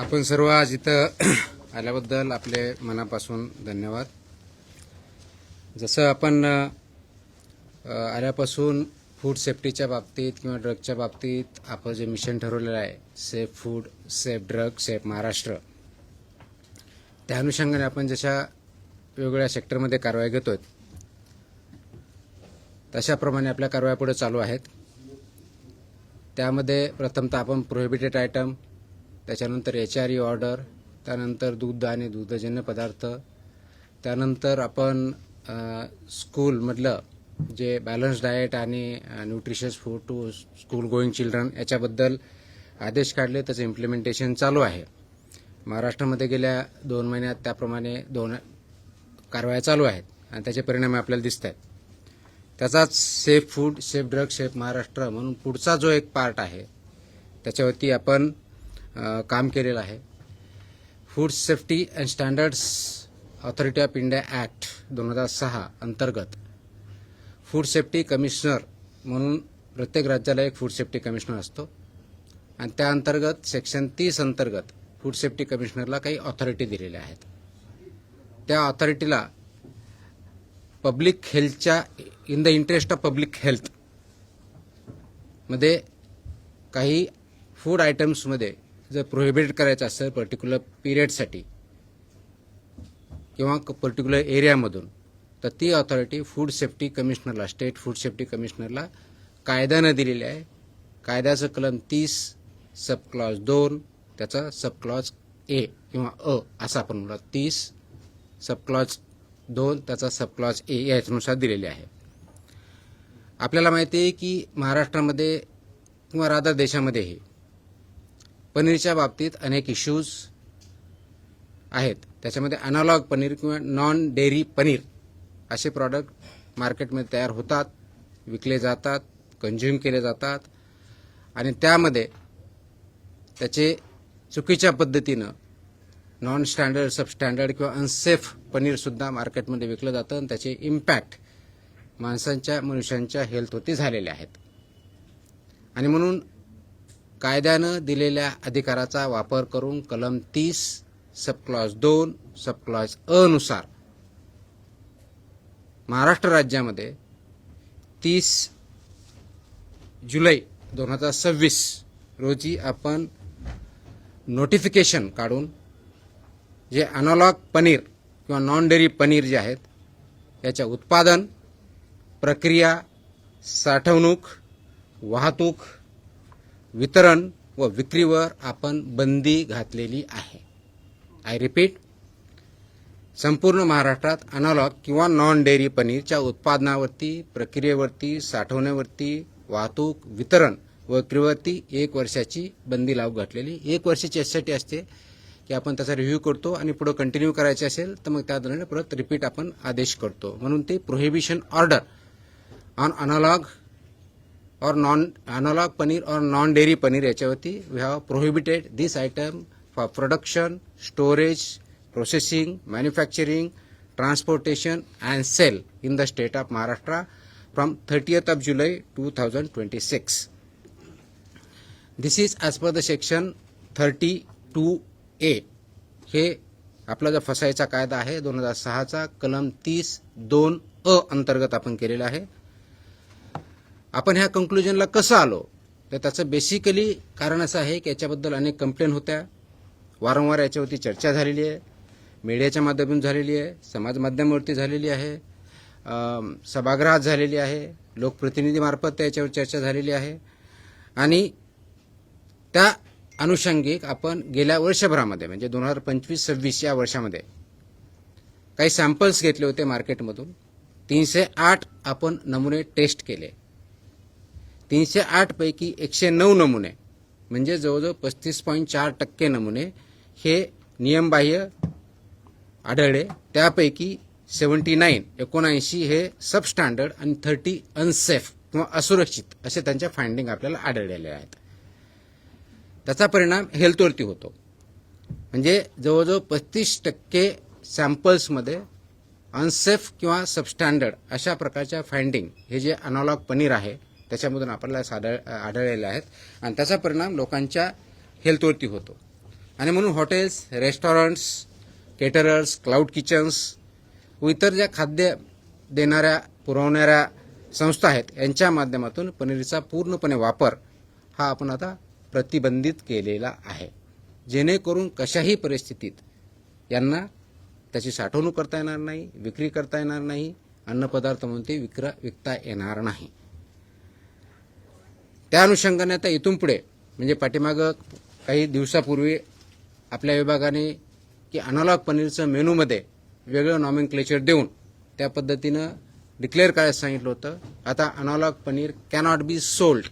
आपण सर्व आज इथं आल्याबद्दल आपले मनापासून धन्यवाद. जसं आपण आल्यापासून फूड सेफ्टीच्या बाबतीत किंवा ड्रगच्या बाबतीत आपण जे मिशन ठरवलेलं आहे, safe food safe drug safe Maharashtra, त्या अनुषंगाने आपण जशा वेगवेगळ्या सेक्टरमध्ये कारवाई घेतोय तशाप्रमाणे आपल्या कारवाया पुढे चालू आहेत. त्यामध्ये प्रथमतः आपण प्रोहिबिटेड आयटम, त्याच्यानंतर HRE ऑर्डर, त्यानंतर दूध आणि दुग्धजन्य पदार्थ, त्यानंतर आपण स्कूलमधलं जे बॅलन्स डाएट आणि nutritious food to school going children याच्याबद्दल आदेश काढले. त्याचं इम्प्लिमेंटेशन चालू आहे. महाराष्ट्रामध्ये गेल्या 2 महिन्यात त्याप्रमाणे 2 कारवाया चालू आहेत आणि त्याचे परिणाम आपल्याला दिसत आहेत. त्याचाच safe food safe drug safe Maharashtra म्हणून पुढचा जो एक पार्ट आहे त्याच्यावरती आपण काम केलेलं आहे. Food safety and standards authority of India act 2006 अंतर्गत फूड सेफ्टी कमिशनर म्हणून प्रत्येक राज्याला एक फूड सेफ्टी कमिशनर असतो आणि त्या अंतर्गत सेक्शन 30 अंतर्गत फूड सेफ्टी कमिशनरला काही ऑथॉरिटी दिलेल्या आहेत. त्या ऑथॉरिटीला पब्लिक हेल्थच्या in the interest of public health मध्ये काही फूड आयटम्समध्ये जर प्रोहिबिट करायचं असेल पर्टिक्युलर पिरियडसाठी किंवा पर्टिक्युलर एरियामधून, तर ती ऑथॉरिटी फूड सेफ्टी कमिशनरला, स्टेट फूड सेफ्टी कमिशनरला कायद्यानं दिलेली आहे. कायद्याचं कलम 30 सब क्लॉज 2 त्याचा सब क्लॉज ए किंवा अ असं आपण म्हणूया. 30 सब क्लॉज 2 त्याचा सब क्लॉज ए याच्यानुसार दिलेले आहे. आपल्याला माहिती आहे की महाराष्ट्रामध्ये किंवा राधा देशामध्येही पनीरच्या बाबतीत अनेक इश्यूज आहेत. त्याच्यामध्ये अनालॉग पनीर किंवा नॉन डेअरी पनीर असे प्रॉडक्ट मार्केटमध्ये तयार होतात, विकले जातात, कंझ्युम केले जातात आणि त्यामध्ये त्याचे चुकीच्या पद्धतीनं नॉन स्टँडर्ड सबस्टँडर्ड किंवा अनसेफ पनीरसुद्धा मार्केटमध्ये विकलं जातं आणि त्याचे इम्पॅक्ट मनुष्यांच्या हेल्थवरती झालेले आहेत. आणि म्हणून कायद्यानं दिलेल्या अधिकाराचा वापर करून कलम 30 सब क्लॉज 2 सब क्लॉज अ नुसार महाराष्ट्र राज्यामध्ये 30 जुलै 2026 रोजी आपण नोटिफिकेशन काढून जे अनालॉग पनीर किंवा नॉन डेअरी पनीर जे आहेत याच्या उत्पादन, प्रक्रिया, साठवणूक, वाहतूक, वितरण व विक्रीवर आपण बंदी घातलेली आहे. आय रिपीट, संपूर्ण महाराष्ट्रात अनालॉग किंवा नॉन डेअरी पनीरच्या उत्पादनावरती, प्रक्रियेवरती, साठवण्यावरती, वाहतूक, वितरण व विक्रीवरती 1 वर्षाची बंदी लागू घातलेली. 1 वर्षाची यासाठी असते की आपण त्याचा रिव्ह्यू करतो आणि पुढे कंटिन्यू करायचे असेल तर मग त्या दरम्यान परत रिपीट आपण आदेश करतो. म्हणून ते प्रोहिबिशन ऑर्डर ऑन अनालॉग और नॉन अनालॉग पनीर और नॉन डेअरी पनीर याच्यावरती we have prohibited this item for production, storage, processing, manufacturing, transportation and sale in the state of Maharashtra from 30th of July 2026. This is as per the section 32A. हे आपला जो फसाईचा कायदा आहे 2006चा कलम 30(2)अ अंतर्गत आपण केलेला आहे. आपण ह्या कंक्लुजनला कसं आलो तर त्याचं बेसिकली कारण असं आहे की याच्याबद्दल अनेक कंप्लेंट होत्या, वारंवार याच्यावरती चर्चा झालेली आहे, मीडियाच्या माध्यमातून झालेली आहे, समाज माध्यमावरती झालेली आहे, सभागृहात झालेली आहे, लोकप्रतिनिधीमार्फत याच्यावर चर्चा झालेली आहे आणि त्या अनुषंगिक आपण गेल्या वर्षभरामध्ये म्हणजे 2025-26 या वर्षामध्ये काही सॅम्पल्स घेतले होते मार्केटमधून. 308 आपण नमुने टेस्ट केले. 308 पैकी 109 नमुने म्हणजे जवळजवळ 35.4% नमुने हे नियमबाह्य आढळले. त्यापैकी 79 हे सबस्टँडर्ड आणि 30 अनसेफ किंवा असुरक्षित असे त्यांच्या फाइंडिंग आपल्याला आढळलेले आहेत. त्याचा परिणाम हेल्थवरती होतो. म्हणजे जवळजवळ 35% सॅम्पल्समध्ये अनसेफ किंवा सबस्टँडर्ड अशा प्रकारच्या फाइंडिंग हे जे अनालॉग पनीर आहे त्याच्यामधून आपल्याला आढळलेले आहेत आणि त्याचा परिणाम लोकांच्या हेल्थवरती होतो. आणि म्हणून hotels, restaurants, caterers, cloud kitchens व इतर ज्या खाद्य देणाऱ्या पुरवणाऱ्या संस्था आहेत यांच्या माध्यमातून पनीरचा पूर्णपणे वापर हा आपण आता प्रतिबंधित केलेला आहे, जेणेकरून कशाही परिस्थितीत यांना त्याची साठवणूक करता येणार नाही, विक्री करता येणार नाही, अन्नपदार्थ म्हणून ते विकता येणार नाही. त्या अनुषंगाने आता इथून पुढे म्हणजे पाठीमागं काही दिवसापूर्वी आपल्या विभागाने की अनालॉग पनीरचं मेनूमध्ये वेगळं नॉमेनक्लेचर देऊन त्या पद्धतीनं डिक्लेअर करायला सांगितलं होतं. आता analogue paneer cannot be sold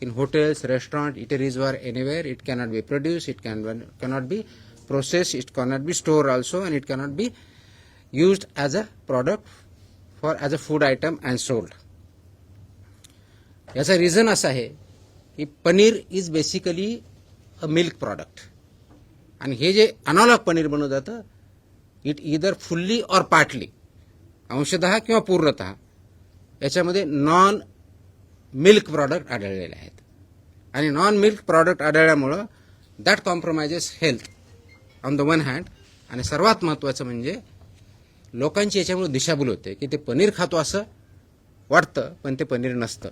in hotels, restaurant, eateries or anywhere. It cannot be produced, it cannot be processed, it cannot be stored also, and it cannot be used as a product as a food item and sold. याचा reason असा आहे की paneer is basically a milk product आणि हे जे analogue paneer बनवलं जातं it either fully or partly अंशतः किंवा पूर्णतः याच्यामध्ये नॉन मिल्क प्रॉडक्ट आढळलेले आहेत आणि नॉन मिल्क प्रॉडक्ट आढळल्यामुळं that compromises health on the one hand आणि सर्वात महत्त्वाचं म्हणजे लोकांची याच्यामुळे दिशाभूल होते की ते पनीर खातो असं वाटतं पण ते पनीर नसतं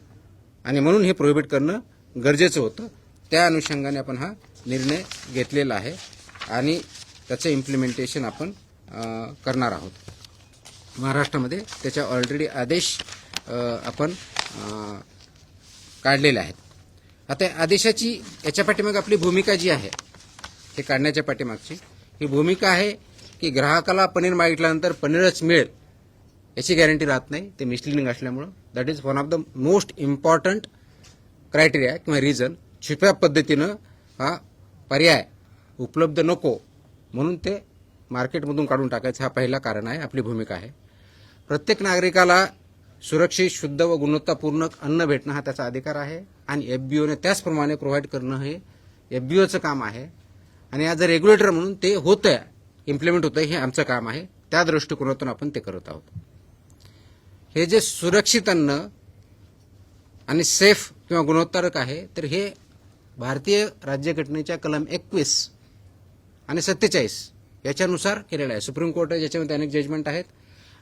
आणि म्हणून हे प्रोहिबिट करणं गरजेचं होतं. त्या अनुषंगाने आपण हा निर्णय घेतलेला आहे आणि त्याचं इम्प्लिमेंटेशन आपण करणार आहोत. महाराष्ट्रामध्ये त्याच्या ऑलरेडी आदेश आपण काढलेले आहेत. आता आदेशाची याच्या पाठीमाग आपली भूमिका जी आहे हे काढण्याच्या पाठीमागची ही भूमिका आहे की ग्राहकाला पनीर मागितल्यानंतर पनीरच मिळेल याची गॅरंटी राहत नाही, ते मिसलिडिंग असल्यामुळं. That is one of the most important criteria किंवा रिझन. छिप्या पद्धतीनं हा पर्याय उपलब्ध नको म्हणून ते मार्केटमधून काढून टाकायचं हा पहिला कारण आहे, आपली भूमिका आहे. प्रत्येक नागरिकाला सुरक्षित, शुद्ध व गुणवत्तापूर्ण अन्न भेटणं हा त्याचा अधिकार आहे आणि एफबीओने त्याचप्रमाणे प्रोव्हाइड करणं हे एफबीओचं काम आहे आणि ॲज अ रेग्युलेटर म्हणून ते होतंय, इम्प्लिमेंट होतंय, हे आमचं काम आहे. त्या दृष्टिकोनातून आपण ते करत आहोत. हे जे सुरक्षित अन्न आणि सेफ किंवा गुणवत्तारक आहे तर हे भारतीय राज्यघटनेच्या कलम 21 आणि 47 याच्यानुसार केलेलं आहे. सुप्रीम कोर्ट आहे ज्याच्यामध्ये अनेक जजमेंट आहेत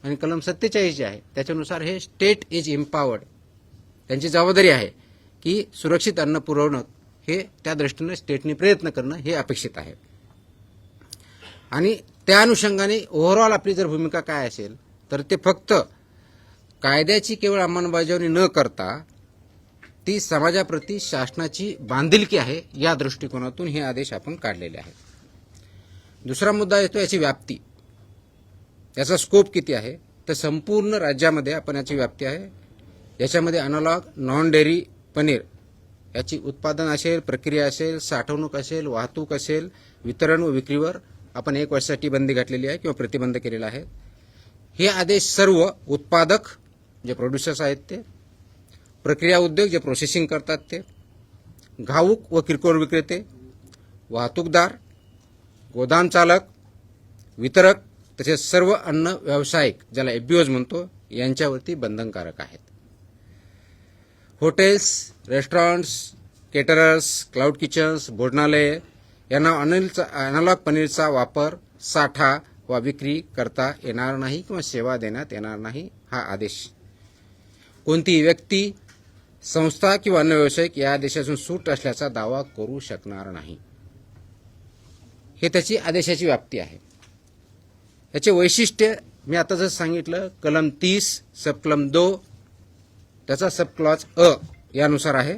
आणि कलम 47 जे आहे त्याच्यानुसार हे स्टेट इज एम्पावर्ड, त्यांची जबाबदारी आहे की सुरक्षित अन्न पुरवणं हे त्या दृष्टीने स्टेटने प्रयत्न करणं हे अपेक्षित आहे. आणि त्या अनुषंगाने ओव्हरऑल आपली जर भूमिका काय असेल तर ते फक्त कायद्याची केवळ अंमलबजावणी न करता ती समाजाप्रती शासनाची बांधिलकी आहे या दृष्टिकोनातून हे आदेश आपण काढलेले आहेत. दुसरा मुद्दा येतो याची व्याप्ती, याचा स्कोप किती आहे. तर संपूर्ण राज्यामध्ये आपण याची व्याप्ती आहे. याच्यामध्ये अनालॉग नॉन डेअरी पनीर याची उत्पादन असेल, प्रक्रिया असेल, साठवणूक असेल, वाहतूक असेल, वितरण व विक्रीवर आपण 1 वर्षासाठी बंदी घातलेली आहे किंवा प्रतिबंध केलेला आहे. हे आदेश सर्व उत्पादक जे प्रोड्युसर्स आहेत ते, प्रक्रिया उद्योग जे प्रोसेसिंग करतात ते, घाऊक व किरकोळ विक्रेते, वाहतूकदार, गोदाम चालक, वितरक तसेच सर्व अन्न व्यावसायिक ज्याला एफबीओज म्हणतो यांच्यावरती बंधनकारक आहेत. Hotels, restaurants, caterers, cloud kitchens, भोजनालये यांना अनालॉग पनीरचा वापर, साठा वा विक्री करता येणार नाही किंवा सेवा देण्यात येणार नाही हा आदेश. कोणतीही व्यक्ती, संस्था किंवा अन्य व्यावसायिक या आदेशातून सूट असल्याचा दावा करू शकणार नाही. हे त्याची आदेशाची व्याप्ती आहे. याचे वैशिष्ट्य मी आता जसं सांगितलं कलम 30 सबकलम 2 त्याचा सबक्लॉज अ यानुसार आहे.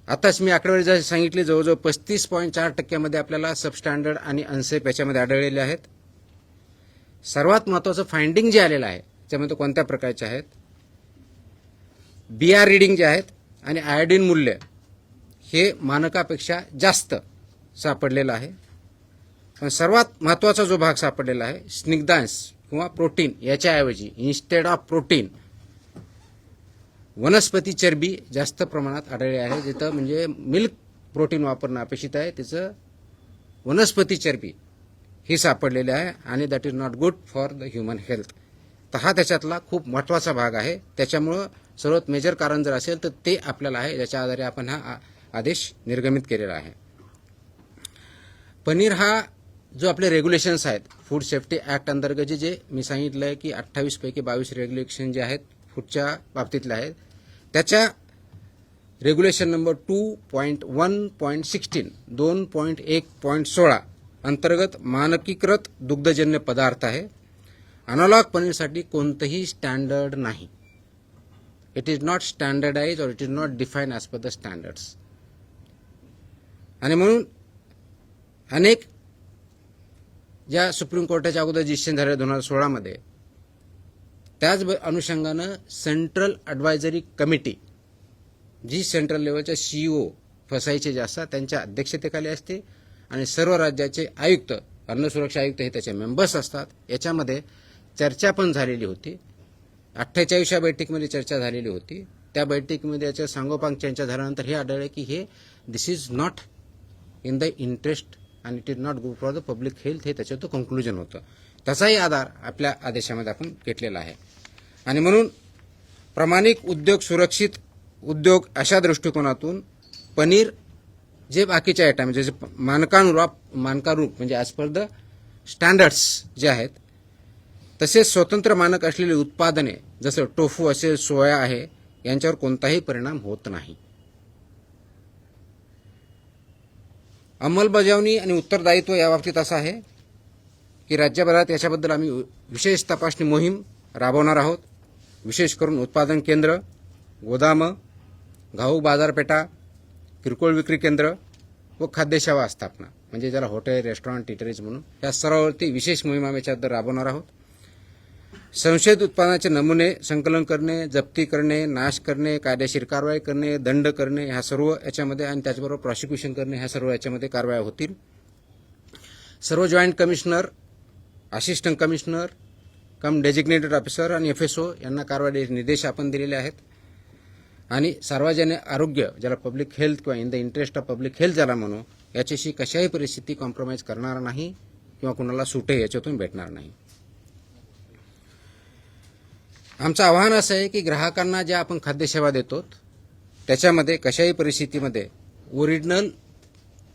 आताच मी आकडेवारी जशी सांगितली जवळजवळ 35.4% आपल्याला सबस्टँडर्ड आणि अनसेफ याच्यामध्ये आढळलेले आहेत. सर्वात महत्त्वाचं फाइंडिंग जे आलेलं आहे त्यामध्ये कोणत्या प्रकारचे आहेत, बीआर रिडिंग जे आहेत आणि आयोडीन मूल्य हे मानकापेक्षा जास्त सापडलेलं आहे. पण सर्वात महत्त्वाचा जो भाग सापडलेला आहे स्निग्धांश किंवा प्रोटीन याच्याऐवजी इन्स्टेड ऑफ प्रोटीन वनस्पती चरबी जास्त प्रमाणात आढळले आहे. जिथं म्हणजे मिल्क प्रोटीन वापरणं अपेक्षित आहे तिचं वनस्पती चरबी ही सापडलेली आहे आणि that is not good for the human health. तर हा त्याच्यातला खूप महत्त्वाचा भाग आहे. त्याच्यामुळं सर्वात मेजर कारण जर असेल तर ते आपल्याला आहे ज्याच्या आधारे आपण हा आदेश निर्गमित केलेला आहे. पनीर हा जो आपले रेग्युलेशन्स आहेत फूड सेफ्टी ॲक्ट अंतर्गत जे मी सांगितलं आहे की 28 पैकी 22 रेग्युलेशन जे आहेत फूडच्या बाबतीतले आहेत, त्याच्या रेग्युलेशन नंबर 2.1.16 2.1.16 अंतर्गत मानकीकृत दुग्धजन्य पदार्थ आहे. अनालॉग पनीरसाठी कोणतंही स्टँडर्ड नाही. इट इज नॉट स्टँडर्डाइज और it is not define as per the standards. आणि म्हणून अनेक ज्या सुप्रीम कोर्टाच्या अगोदर डिसिजन झाले 2016 मध्ये, त्याच अनुषंगानं सेंट्रल ॲडवायझरी कमिटी जी सेंट्रल लेवलच्या CEO फसाईचे जे असतात त्यांच्या अध्यक्षतेखाली असते आणि सर्व राज्याचे आयुक्त, अन्न सुरक्षा आयुक्त हे त्याचे मेंबर्स असतात. याच्यामध्ये चर्चा पण झालेली होती. 48व्या बैठकीमध्ये चर्चा झालेली होती. त्या बैठकीमध्ये याच्या सांगोपांग चर्चा झाल्यानंतर हे आढळले की हे this is not in the interest आणि it is not good for the public health, हे त्याच्यात कन्क्लुजन होतं. त्याचाही आधार आपल्या आदेशामध्ये आपण घेतलेला आहे. आणि म्हणून प्रामाणिक उद्योग, सुरक्षित उद्योग अशा दृष्टिकोनातून पनीर जे बाकीचे आयटम जे मानकानुरूप म्हणजे ॲज पर द स्टँडर्ड्स जे आहेत, तसेच स्वतंत्र मानक असलेली उत्पादने जसं टोफू असेल, सोया आहे, यांच्यावर कोणताही परिणाम होत नाही. अंमलबजावणी आणि उत्तरदायित्व याबाबतीत असं आहे की राज्यभरात याच्याबद्दल आम्ही विशेष तपासणी मोहीम राबवणार आहोत. विशेष करून उत्पादन केंद्र, गोदामं, घाऊक बाजारपेठा, किरकोळ विक्री केंद्र व खाद्यसेवा स्थापना म्हणजे ज्याला हॉटेल, रेस्टॉरंट, इटरीज म्हणून, या सर्वांवरती विशेष मोहीम आम्ही याच्यात राबवणार आहोत. संशयित उत्पादनाचे नमुने संकलन करणे, जप्ती करणे, नाश करणे, कायदेशीर कारवाई करणे, दंड करणे, ह्या सर्व याच्यामध्ये आणि त्याचबरोबर प्रॉसिक्युशन करणे, ह्या सर्व याच्यामध्ये कारवाया होतील. सर्व जॉईंट कमिशनर, असिस्टंट कमिशनर कम डेजिग्नेटेड ऑफिसर आणि FSO यांना कारवाई निर्देश आपण दिलेले आहेत. आणि सार्वजनिक आरोग्य, ज्याला पब्लिक हेल्थ किंवा in the interest of public health ज्याला म्हणू, याच्याशी कशाही परिस्थिती कॉम्प्रोमाइज करणार नाही किंवा कुणाला सुटही याच्यातून भेटणार नाही. आमचं आव्हान असं आहे की ग्राहकांना ज्या आपण खाद्यसेवा देतो त्याच्यामध्ये कशाही परिस्थितीमध्ये ओरिजिनल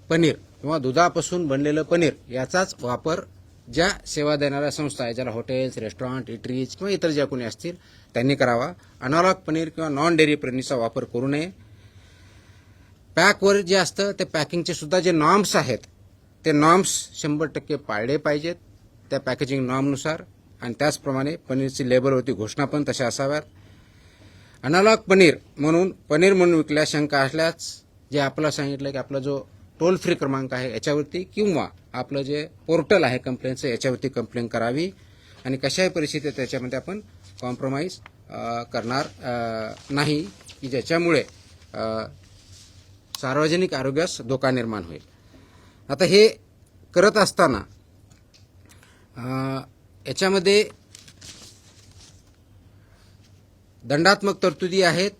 पनीर किंवा दुधापासून बनलेलं पनीर याचाच वापर ज्या सेवा देणाऱ्या संस्था आहे, ज्याला हॉटेल्स, रेस्टॉरंट, इटरीज किंवा इतर ज्या कोणी असतील त्यांनी करावा. अनालॉग पनीर किंवा नॉन डेअरी पनीरचा वापर करू नये. पॅकवर जे असतं ते पॅकिंगचे सुद्धा जे नॉर्म्स आहेत ते नॉर्म्स 100% पाळले पाहिजेत त्या पॅकेजिंग नॉर्मनुसार. आणि त्याचप्रमाणे पनीरची लेबलवरती घोषणा पण तशा असाव्यात. अनालॉग पनीर म्हणून विकल्यास शंका असल्यास जे आपलं सांगितलं की आपला जो टोल फ्री क्रमांक आहे याच्यावरती किंवा आपलं जे पोर्टल आहे कंप्लेंटचं याच्यावरती कंप्लेंट करावी. आणि कशाही परिस्थितीत त्याच्यामध्ये आपण कॉम्प्रोमाइज करणार नाही की ज्याच्यामुळे सार्वजनिक आरोग्यास धोका निर्माण होईल. आता हे करत असताना याच्यामध्ये दंडात्मक तरतुदी आहेत,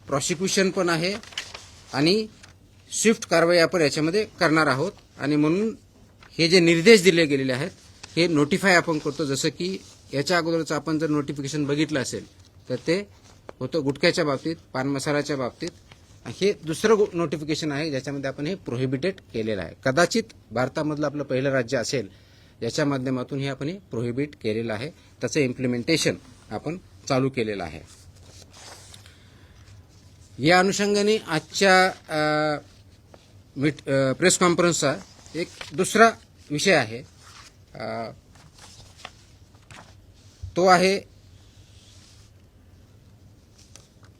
प्रॉसिक्युशन पण आहे आणि स्विफ्ट कारवाई आपण याच्यामध्ये करणार आहोत. आणि म्हणून हे जे निर्देश दिले गेलेले आहेत हे नोटिफाय आपण करतो. जसं की याच्या अगोदरचं आपण जर नोटिफिकेशन बघितलं असेल तर ते होतं गुटख्याच्या बाबतीत, पान मसाल्याच्या बाबतीत. हे दुसरं नोटिफिकेशन आहे ज्याच्यामध्ये आपण हे प्रोहिबिटेड केलेलं आहे. कदाचित भारतामधलं आपलं पहिलं राज्य असेल ज्याच्या माध्यमातून हे आपण हे प्रोहिबिट केलेलं आहे. त्याचं इम्प्लिमेंटेशन आपण चालू केलेलं आहे. या अनुषंगाने आजच्या प्रेस कॉन्फरन्सचा एक दुसरा विषय आहे, तो आहे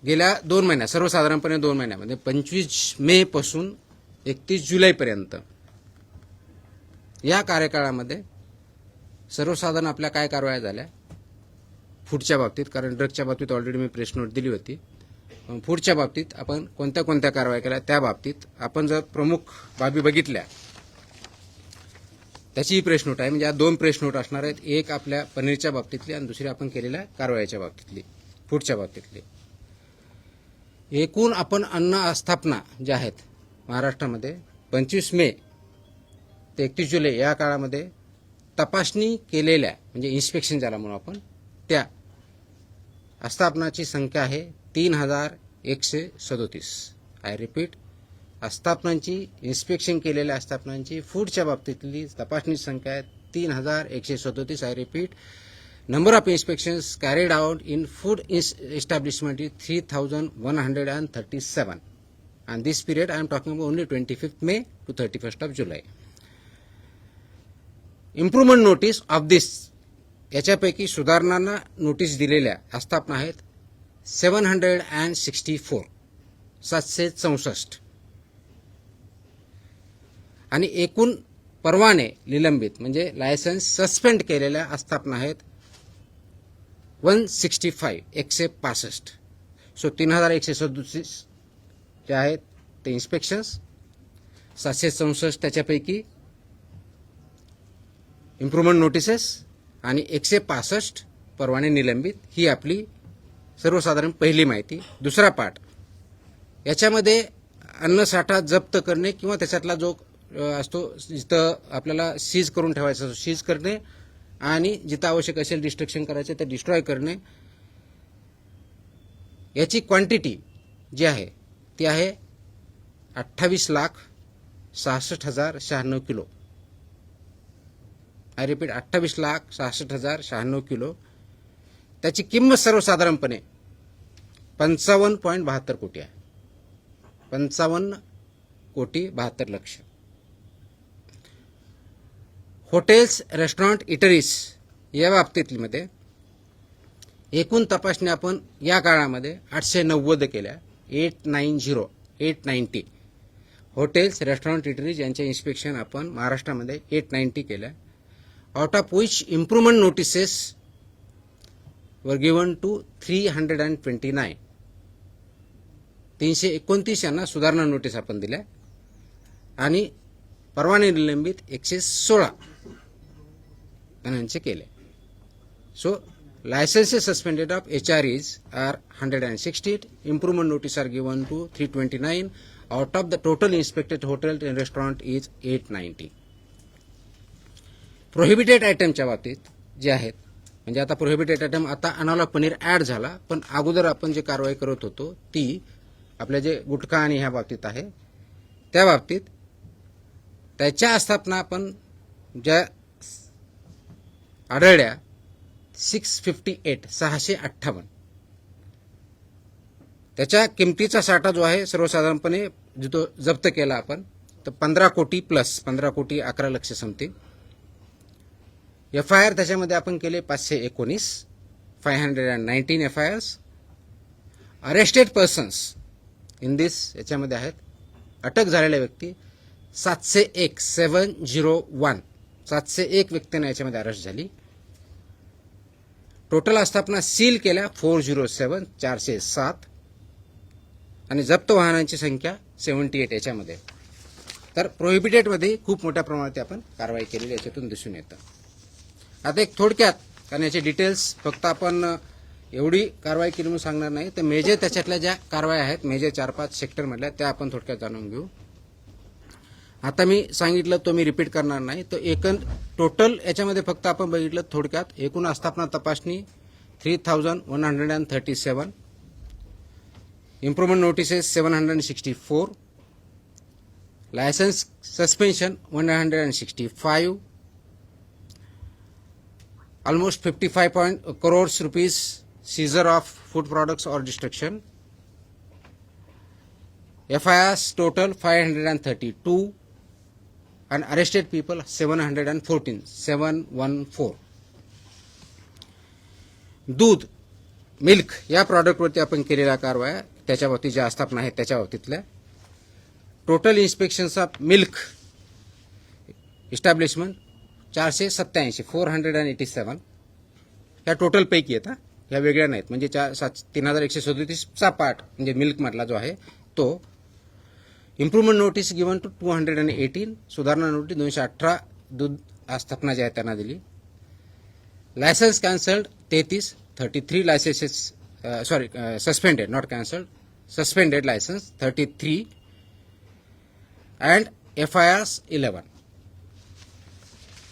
गेल्या 2 महिन्यात, सर्वसाधारणपणे 2 महिन्यामध्ये 25 मे पासून 31 जुलैपर्यंत या कार्यकाळामध्ये सर्वसाधारण आपल्या काय कारवाया झाल्या फूडच्या बाबतीत. कारण ड्रगच्या बाबतीत ऑलरेडी मी प्रेस नोट दिली होती. फूडच्या बाबतीत आपण कोणत्या कोणत्या कारवाया केल्या त्या बाबतीत आपण जर प्रमुख बाबी बघितल्या त्याचीही प्रेस नोट आहे. म्हणजे या 2 प्रेस नोट असणार आहेत. एक आपल्या पनीरच्या बाबतीतली आणि दुसरी आपण केलेल्या कारवायाच्या बाबतीतली, फूडच्या बाबतीतली. एकूण आपण अन्न आस्थापना ज्या आहेत महाराष्ट्रामध्ये 25 मे ते 31 जुलै या काळामध्ये तपासणी केलेल्या म्हणजे इन्स्पेक्शन ज्याला म्हणू आपण त्या आस्थापनाची संख्या आहे 3137. आय रिपीट, आस्थापनांची इन्स्पेक्शन केलेल्या आस्थापनांची फूडच्या बाबतीतली तपासणी संख्या आहे 3137. I repeat, number of inspections carried out in food establishment is 3137, and this period I am talking about only 25th May to 31st of July. Improvement notice of this, याच्यापैकी सुधारणांना notice दिलेल्या आस्थापना आहेत 764, 764, आणि एकूण परवाने निलंबित म्हणजे लायसन्स सस्पेंड केलेल्या आस्थापना आहेत 165, 165. सो 3137 जे आहेत ते इन्स्पेक्शन्स, 764 त्याच्यापैकी इम्प्रूव्हमेंट नोटिसेस आणि 165 परवाने निलंबित. ही आपली सर्वसाधारण पहिली माहिती. दुसरा पार्ट, याच्यामध्ये अन्नसाठा जप्त करणे किंवा त्याच्यातला जो असतो जिथं आपल्याला सीज करून ठेवायचा असतो सीज करणे, आणि जिथं आवश्यक असेल डिस्ट्रक्शन करायचं ते डिस्ट्रॉय करणे. याची क्वांटिटी जी आहे ती आहे 28,66,096 किलो. I repeat, 28,66,096 kilo. त्याची किंमत सर्वसाधारणपणे 55.72 कोटी आहे. 55,72,00,000. हॉटेल्स, रेस्टॉरंट, इटरीज या बाबतीतमध्ये एकूण तपासणी आपण या काळामध्ये 890 केल्या. 890 हॉटेल्स, रेस्टॉरंट, इटरीज यांचे इन्स्पेक्शन आपण महाराष्ट्रामध्ये 890 केल्या. Out of which improvement notices were given to 329, 329 यांना सुधारणा नोटीस आपण दिल्या, आणि परवाने निलंबित 116 जणांचे केले. So licenses suspended of HREs are 160. Improvement notice are given to 329. Out of the total inspected hotel and restaurant is 890. Prohibited item च्या बाबतीत जे आहेत, म्हणजे आता प्रोहिबिटेड आयटम, आता अनालॉग पनीर ऍड झाला, पण अगोदर आपण जे कारवाई करत होतो ती आपल्या जे गुटखा आणि ह्या बाबतीत आहे त्या बाबतीत त्याच्या आस्थापना आपण ज्या आढळल्या 658, त्याच्या किमतीचा साठा जो आहे सर्वसाधारणपणे जो तो जप्त केला आपण तर 15 कोटी प्लस 15 कोटी 11 लक्ष समथिंग. FIR त्याच्यामध्ये आपण केले 519, 519 FIRs. Arrested persons in this याच्यामध्ये आहेत अटक झालेल्या व्यक्ती 701, 701, 701 व्यक्तींना याच्यामध्ये अरेस्ट झाली. टोटल आस्थापना सील केल्या 407, 407, आणि जप्त वाहनांची संख्या 78 याच्यामध्ये. तर प्रोहिबिटेडमध्ये खूप मोठ्या प्रमाणात आपण कारवाई केलेली याच्यातून दिसून येतं. आता एक थोडक्यात, कारण याचे डिटेल्स फक्त आपण एवढी कारवाई केली म्हणून सांगणार नाही, तर मेजर त्याच्यातल्या ज्या कारवाई आहेत मेजर 4-5 सेक्टरमधल्या त्या आपण थोडक्यात जाणून घेऊ. आता मी सांगितलं तो मी रिपीट करणार नाही. तर टोटल याच्यामध्ये फक्त आपण बघितलं थोडक्यात एकूण आस्थापना तपासणी 3,137, improvement notices 764, licence suspension 165, almost 55 crores rupees seizure of food products or destruction. FIRs total 532, and arrested people 714, 714. दूध, मिल्क या प्रॉडक्टवरती आपण केलेल्या कारवाया त्याच्या बाबतीत ज्या आस्थापना आहेत त्याच्या बाबतीतल्या टोटल इन्स्पेक्शन्स ऑफ मिल्क इस्टॅब्लिशमेंट 487, 487 ह्या टोटल पैकी आहेत. ह्या वेगळ्या नाहीत, म्हणजे 3,137चा पार्ट म्हणजे मिल्क मधला जो आहे तो. इम्प्रूव्हमेंट नोटीस गिवन टू 218, सुधारणा नोटीस 218 दूध आस्थापना ज्या आहेत त्यांना दिली. Licence cancelled 33 licences suspended, not cancelled, suspended licence 33, and FIRs 11.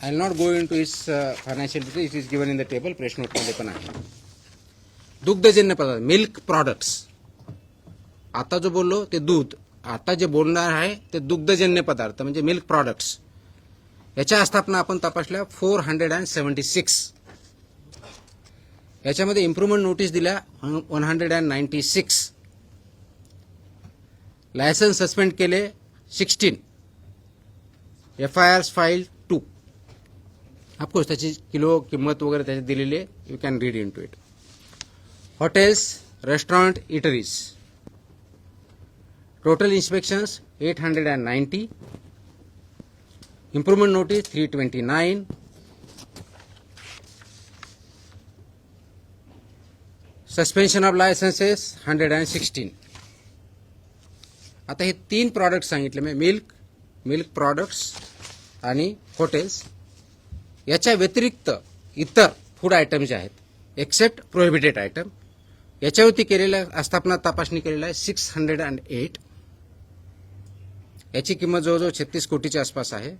I will not go into its financial detail, it is given in the table, press नोटमध्ये पण आहे. दुग्धजन्य पदार्थ, मिल्क प्रॉडक्ट्स आता जो बोललो ते दूध, आता जे बोलणार आहे ते दुग्धजन्य पदार्थ म्हणजे मिल्क प्रॉडक्ट्स, याच्या आस्थापना आपण तपासल्या 476. याच्यामध्ये इम्प्रूव्हमेंट नोटीस दिल्या 196, लायसन्स सस्पेंड केले 16, FIRs फाइल 2. ऑफकोर्स त्याची किलो किंमत वगैरे त्याच्यात दिलेली आहे, you can read into it. Hotels, restaurant, eateries, total inspections 890, improvement notice 329, suspension of licences 116. आता हे 3 प्रॉडक्ट सांगितले मी, मिल्क प्रॉडक्ट्स आणि हॉटेल्स. याच्या व्यतिरिक्त इतर फूड आयटम जे आहेत एक्सेप्ट प्रोहिबिटेड आयटम, याच्यावरती केलेल्या आस्थापना तपासणी केलेला आहे 608. याची किंमत जवळजवळ 36 कोटीच्या आसपास आहे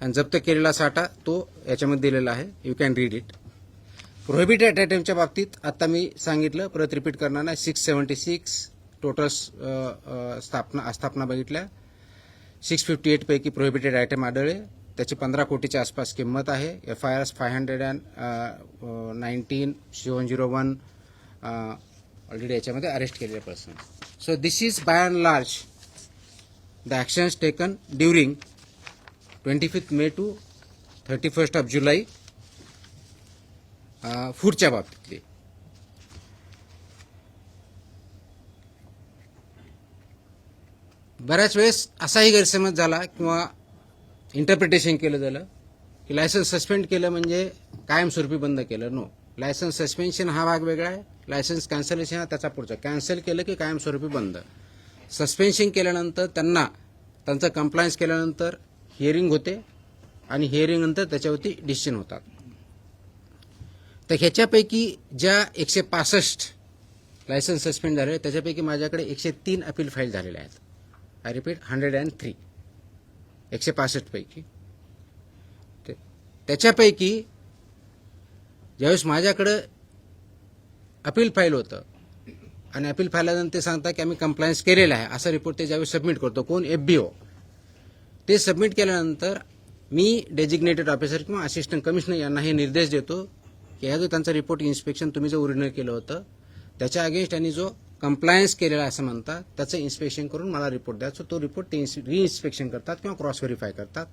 आणि जप्त केलेला साठा तो याच्यामध्ये दिलेला आहे, you can read it. Prohibited आयटमच्या बाबतीत आता मी सांगितलं, परत रिपीट करणार नाही. 676 टोटल आस्थापना बघितल्या, 658 पैकी प्रोहिबिटेड आयटम आढळले, त्याची 15 कोटीच्या आसपास किंमत आहे. FIRs 519, 701 ऑलरेडी याच्यामध्ये अरेस्ट केलेले person. So this is by and large the actions taken during 25 May to 31 July फूडच्या बाबतीतली. बऱ्याच वेळेस असाही गैरसमज झाला किंवा इंटरप्रिटेशन केलं झालं की लायसन्स सस्पेंड केलं म्हणजे कायमस्वरूपी बंद केलं. नो, लायसन्स सस्पेन्शन हा भाग वेगळा आहे, लायसन्स कॅन्सलेशन हा त्याचा पुढचा. कॅन्सल केलं की कायमस्वरूपी बंद. सस्पेन्शन केल्यानंतर त्यांचं कंप्लायन्स केल्यानंतर हिअरिंग होते आणि हिअरिंग नंतर त्याच्यावरती डिसिजन होतात. तर ह्याच्यापैकी ज्या 165 लायसन्स सस्पेंड झाले त्याच्यापैकी माझ्याकडे 103 अपील फाईल झालेले आहेत. आय रिपीट, 103 165 पैकी. त्याच्यापैकी ज्यावेळेस माझ्याकडं अपील फाईल होतं आणि अपील फाईलनंतर ते सांगतात की आम्ही कंप्लायन्स केलेला आहे, असा रिपोर्ट ते ज्यावेळेस सबमिट करतो, कोण, FBO, ते सबमिट केल्यानंतर मी डेजिग्नेटेड ऑफिसर किंवा असिस्टंट कमिशनर यांना हे निर्देश देतो की ह्या जो त्यांचा रिपोर्ट इन्स्पेक्शन तुम्ही जो ओरिजिनल केलं होतं त्याच्या अगेन्स्ट त्यांनी जो कंप्लायन्स केलेला असं म्हणतात त्याचं इन्स्पेक्शन करून मला रिपोर्ट द्यायचा. तो रिपोर्ट ते रिइन्स्पेक्शन करतात किंवा क्रॉस व्हेरीफाय करतात,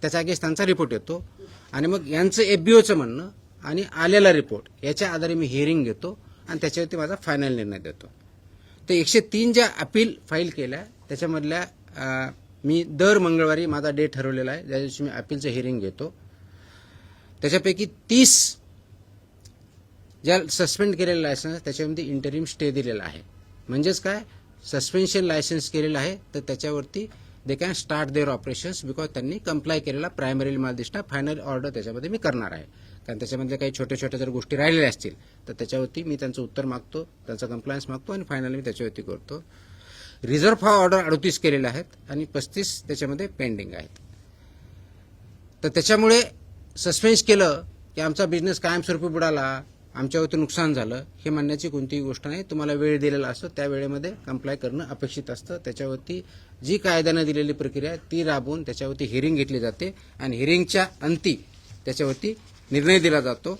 त्याच्या अगेन्स्ट त्यांचा रिपोर्ट येतो आणि मग यांचं FBOचं म्हणणं आणि आलेला रिपोर्ट याच्या आधारे मी हिअरिंग घेतो आणि त्याच्यावरती माझा फायनल निर्णय देतो. तर 103 ज्या अपील फाईल केल्या त्याच्यामधल्या मी दर मंगळवारी माझा डेट ठरवलेला आहे, ज्या दिवशी मी अपीलचं हिअरिंग घेतो. त्याच्यापैकी 30 ज्या सस्पेंड केलेलं लायसन्स त्याच्यामध्ये इंटरिम स्टे दिलेला आहे. म्हणजेच काय, सस्पेन्शन लायसन्स केलेलं आहे तर त्याच्यावरती they can start there operations because त्यांनी कंप्लाय केलेला प्रायमरी मला दिसणार. फायनल ऑर्डर त्याच्यामध्ये मी करणार आहे, कारण त्याच्यामध्ये काही छोट्या छोट्या जर गोष्टी राहिलेल्या असतील तर त्याच्यावरती मी त्यांचं उत्तर मागतो, त्यांचा कंप्लायन्स मागतो आणि फायनली मी त्याच्यावरती करतो. रिझर्व्ह फॉर ऑर्डर 38 केलेले आहेत आणि 35 त्याच्यामध्ये पेंडिंग आहेत. तर त्याच्यामुळे सस्पेन्स केलं की आमचा बिझनेस कायमस्वरूपी बुडाला, आमच्यावरती नुकसान झालं हे म्हणण्याची कोणतीही गोष्ट नाही. तुम्हाला वेळ दिलेला असतो, त्या वेळेमध्ये कंप्लाय करणं अपेक्षित असतं. त्याच्यावरती जी कायद्यानं दिलेली प्रक्रिया आहे ती राबवून त्याच्यावरती हिअरिंग घेतली जाते आणि हिअरिंगच्या अंती त्याच्यावरती निर्णय दिला जातो.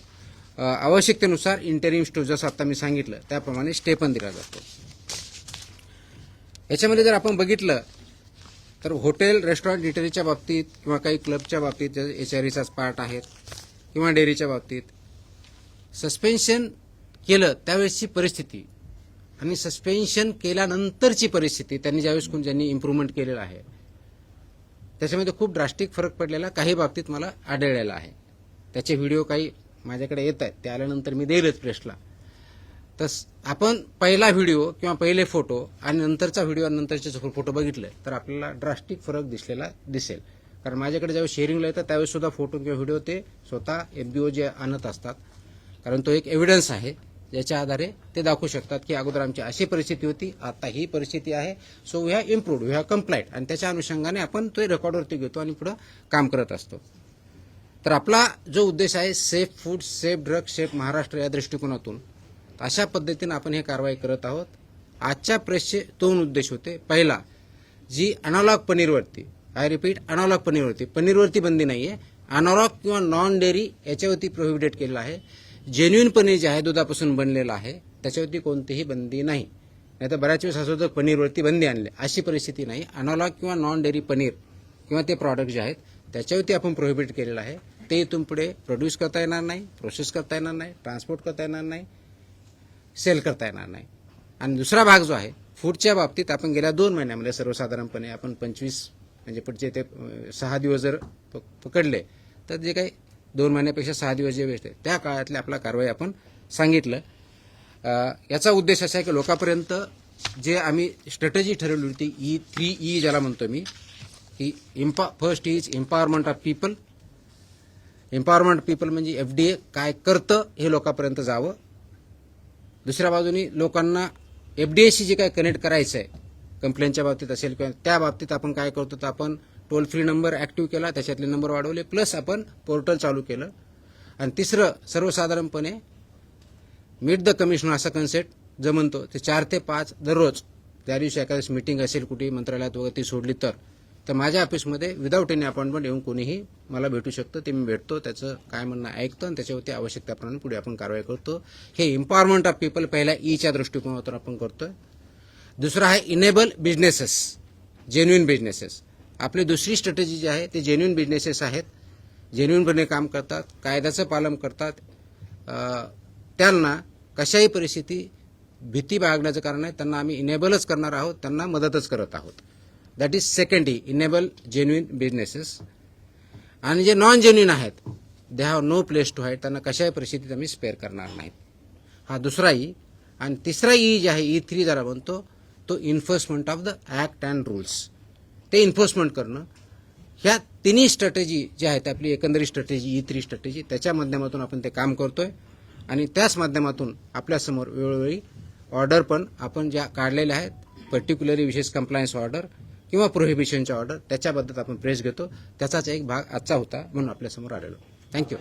आवश्यकतेनुसार इंटरिम स्टे जसं आता मी सांगितलं त्याप्रमाणे स्टे पण दिला जातो. याच्यामध्ये जर आपण बघितलं तर हॉटेल, रेस्टॉरंट, इटरीच्या बाबतीत किंवा काही क्लबच्या बाबतीत HREचाच पार्ट आहेत किंवा डेअरीच्या बाबतीत सस्पेन्शन केलं त्यावेळेसची परिस्थिती आणि सस्पेन्शन केल्यानंतरची परिस्थिती, त्यांनी ज्यांनी इम्प्रूव्हमेंट केलेलं आहे त्याच्यामध्ये खूप ड्रास्टिक फरक पडलेला काही बाबतीत मला आढळलेला आहे. त्याचे व्हिडिओ काही माझ्याकडे येत आहेत, ते आल्यानंतर मी देईलच प्रेसला. तर आपण पहिला व्हिडिओ किंवा पहिले फोटो आणि नंतरचा व्हिडिओ आणि नंतरचे फोटो बघितले तर आपल्याला ड्रास्टिक फरक दिसेल. कारण माझ्याकडे ज्यावेळेस शेअरिंगला येतं त्यावेळेस सुद्धा फोटो किंवा व्हिडिओ ते स्वतः FBO जे आणत असतात, कारण तो एक एव्हिडन्स आहे ज्याच्या आधारे ते दाखवू शकतात की अगोदर आमची अशी परिस्थिती होती, आता ही परिस्थिती आहे, so we have improved, we have complied, आणि त्याच्या अनुषंगाने आपण तो रेकॉर्डवरती घेतो आणि पुढे काम करत असतो. तर आपला जो उद्देश आहे safe food, safe drug, safe Maharashtra या दृष्टिकोनातून अशा पद्धतीने आपण हे कारवाई करत आहोत. आजच्या प्रेसचे दोन उद्देश होते. पहिला, जी अनालॉग पनीरवरती, आय रिपीट अनालॉग पनीरवरती बंदी नाही आहे, अनालॉग किंवा नॉन डेअरी याच्यावरती प्रोहिबिटेड केलेलं आहे. जेन्युइन पनीर जे आहे दुधापासून बनलेलं आहे त्याच्यावरती कोणतीही बंदी नाही. नाही तर बऱ्याच वेळेस असं होतं पनीरवरती बंदी आणली, अशी परिस्थिती नाही. अनालॉग किंवा नॉन डेअरी पनीर किंवा ते प्रॉडक्ट जे आहेत त्याच्यावरती आपण प्रोहिबिट केलेलं आहे. ते इथून पुढे प्रोड्यूस करता येणार नाही, प्रोसेस करता येणार नाही, ट्रान्सपोर्ट करता येणार नाही, सेल करता येणार नाही. आणि दुसरा भाग जो आहे फूडच्या बाबतीत, आपण गेल्या 2 महिन्यामध्ये सर्वसाधारणपणे आपण 25 म्हणजे पुढचे ते 6 दिवस जर पकडले तर जे काही 2 महिन्यापेक्षा 6 दिवस जे वेस्ट आहे त्या काळातली आपला कारवाई आपण सांगितलं. याचा उद्देश असा आहे की लोकांपर्यंत जे आम्ही स्ट्रॅटेजी ठरवली होती E3E ज्याला म्हणतो मी, की first is empowerment of people. Empowerment people म्हणजे FDA काय करतं हे लोकांपर्यंत जावं. दुसऱ्या बाजूनी लोकांना FDAशी जे काय कनेक्ट करायचं आहे, कंप्लेंटच्या बाबतीत असेल किंवा त्या बाबतीत आपण काय करतो तर आपण टोल फ्री नंबर ॲक्टिव्ह केला, त्याच्यातले नंबर वाढवले, प्लस आपण पोर्टल चालू केलं. आणि तिसरं, सर्वसाधारणपणे मीट द कमिशनर असा कन्सेप्ट जो म्हणतो ते 4 ते 5 दररोज, त्या दिवशी एखाद्याच मीटिंग असेल कुठेही मंत्रालयात वगैरे ती सोडली तर माझ्या ऑफिसमध्ये विदाऊट एनी अपॉइंटमेंट येऊन कोणीही मला भेटू शकतं. ते मी भेटतो, त्याचं काय म्हणणं ऐकतो आणि त्याच्यावरती आवश्यकतेप्रमाणे पुढे आपण कारवाई करतो. हे एम्पॉवरमेंट ऑफ पीपल पहिल्या ईच्या दृष्टिकोनातून आपण करतोय. दुसरा आहे इनेबल बिझनेसेस, जेन्युइन बिझनेसेस. आपली दुसरी स्ट्रॅटेजी जी आहे ते जेन्युइन बिझनेसेस आहेत, जेन्युइनपणे काम करतात, कायद्याचं पालन करतात. त्यांना कशाही परिस्थिती भीती बाळगण्याचं कारण आहे, त्यांना आम्ही इनेबलच करणार आहोत, त्यांना मदतच करत आहोत. That is second e, enable genuine businesses. आणि जे नॉन जेन्युइन आहेत they have no place to hide, त्यांना कशाही परिस्थितीत आम्ही स्पेअर करणार नाहीत. हा दुसरा ई. आणि तिसरा ई जे आहे E3 जरा म्हणतो तो enforcement of the act and rules, ते इन्फोर्समेंट करणं. ह्या तिन्ही स्ट्रॅटेजी ज्या आहेत आपली एकंदरीत स्ट्रॅटेजी E3 स्ट्रॅटेजी, त्याच्या माध्यमातून आपण ते काम करतोय. आणि त्याच माध्यमातून आपल्यासमोर वेळोवेळी ऑर्डर पण आपण ज्या काढलेल्या आहेत, पर्टिक्युलरली विशेष कंप्लायन्स ऑर्डर किंवा प्रोहिबिशनच्या ऑर्डर, त्याच्याबद्दल आपण प्रेस घेतो. त्याचाच एक भाग आजचा होता म्हणून आपल्यासमोर आलेलो. थँक्यू.